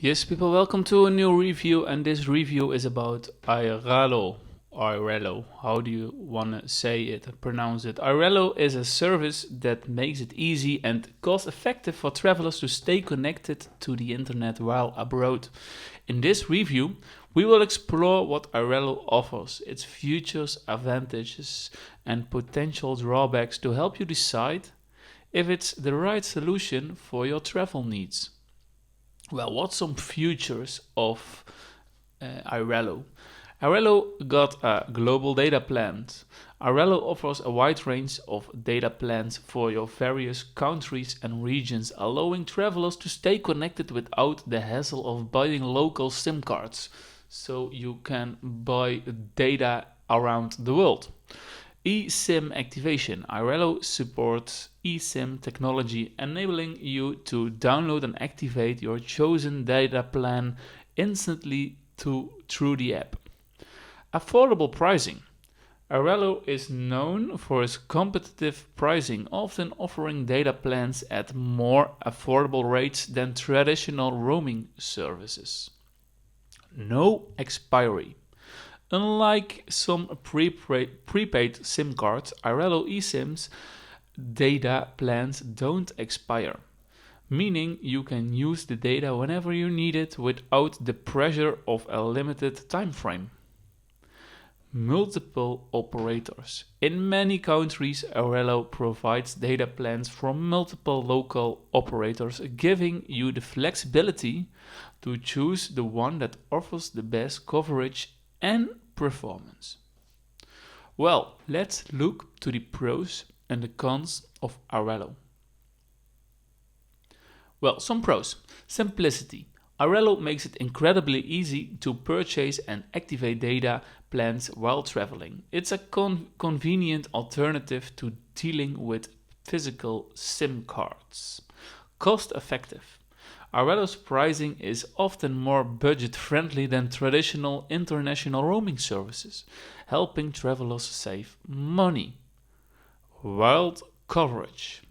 Yes, people, welcome to a new review, and this review is about Airalo. How do you want to say it and pronounce it? Airalo is a service that makes it easy and cost effective for travelers to stay connected to the internet while abroad. In this review, we will explore what Airalo offers, its features, advantages, and potential drawbacks to help you decide if it's the right solution for your travel needs. Well, what's some features of Airalo? Airalo got a global data plan. Airalo offers a wide range of data plans for your various countries and regions, allowing travelers to stay connected without the hassle of buying local SIM cards. So you can buy data around the world. eSIM activation. Airalo supports eSIM technology, enabling you to download and activate your chosen data plan instantly through the app. Affordable pricing. Airalo is known for its competitive pricing, often offering data plans at more affordable rates than traditional roaming services. No expiry. Unlike some prepaid SIM cards, Airalo eSIM's data plans don't expire, meaning you can use the data whenever you need it without the pressure of a limited time frame. Multiple operators. In many countries, Airalo provides data plans from multiple local operators, giving you the flexibility to choose the one that offers the best coverage and performance. Well, let's look to the pros and the cons of Airalo. Well, some pros. Simplicity. Airalo makes it incredibly easy to purchase and activate data plans while traveling. It's a convenient alternative to dealing with physical SIM cards. Cost effective. Airalo's pricing is often more budget friendly than traditional international roaming services, helping travelers save money. Wide coverage.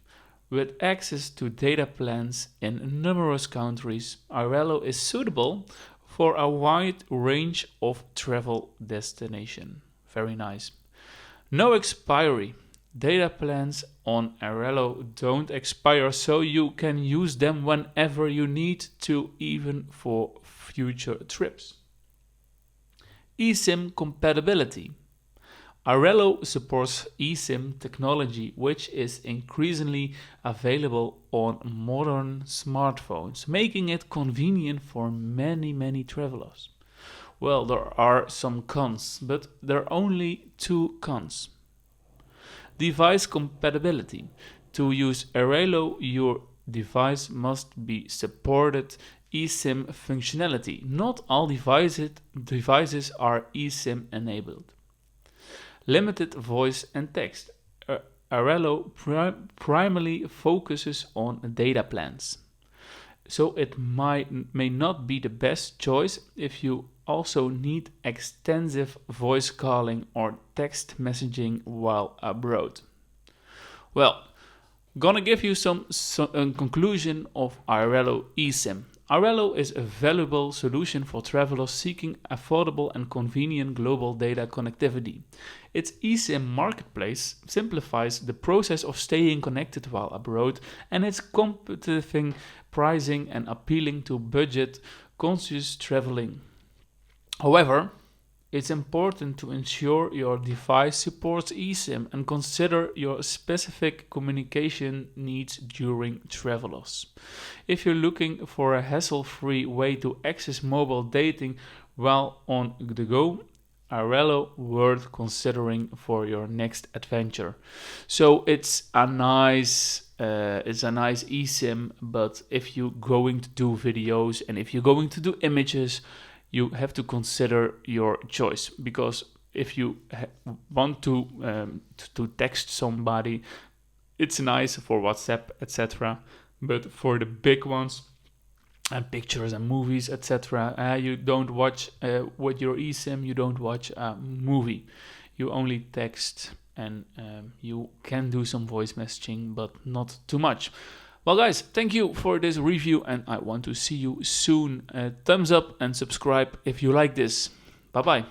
With access to data plans in numerous countries, Airalo is suitable for a wide range of travel destinations. Very nice. No expiry. Data plans on Airalo don't expire, so you can use them whenever you need to, even for future trips. eSIM compatibility. Airalo supports eSIM technology, which is increasingly available on modern smartphones, making it convenient for many travelers. Well, there are some cons, but there are only two cons. Device compatibility. To use Airalo, your device must be supported eSIM functionality. Not all devices are eSIM enabled. Limited voice and text. Airalo primarily focuses on data plans, so it may not be the best choice if you also need extensive voice calling or text messaging while abroad. Well, gonna give you some conclusion of Airalo eSIM. Airalo is a valuable solution for travelers seeking affordable and convenient global data connectivity. Its eSIM marketplace simplifies the process of staying connected while abroad, and its competitive pricing and appealing to budget-conscious traveling. However, it's important to ensure your device supports eSIM and consider your specific communication needs during travels. If you're looking for a hassle-free way to access mobile dating while on the go, Airalo worth considering for your next adventure. So it's a nice eSIM, but if you're going to do videos and if you're going to do images, you have to consider your choice, because if you want to text somebody, it's nice for WhatsApp, etc. But for the big ones, and pictures and movies, etc., you don't watch with your eSIM. You don't watch a movie. You only text, and you can do some voice messaging, but not too much. Well, guys, thank you for this review, and I want to see you soon. Thumbs up and subscribe if you like this. Bye bye.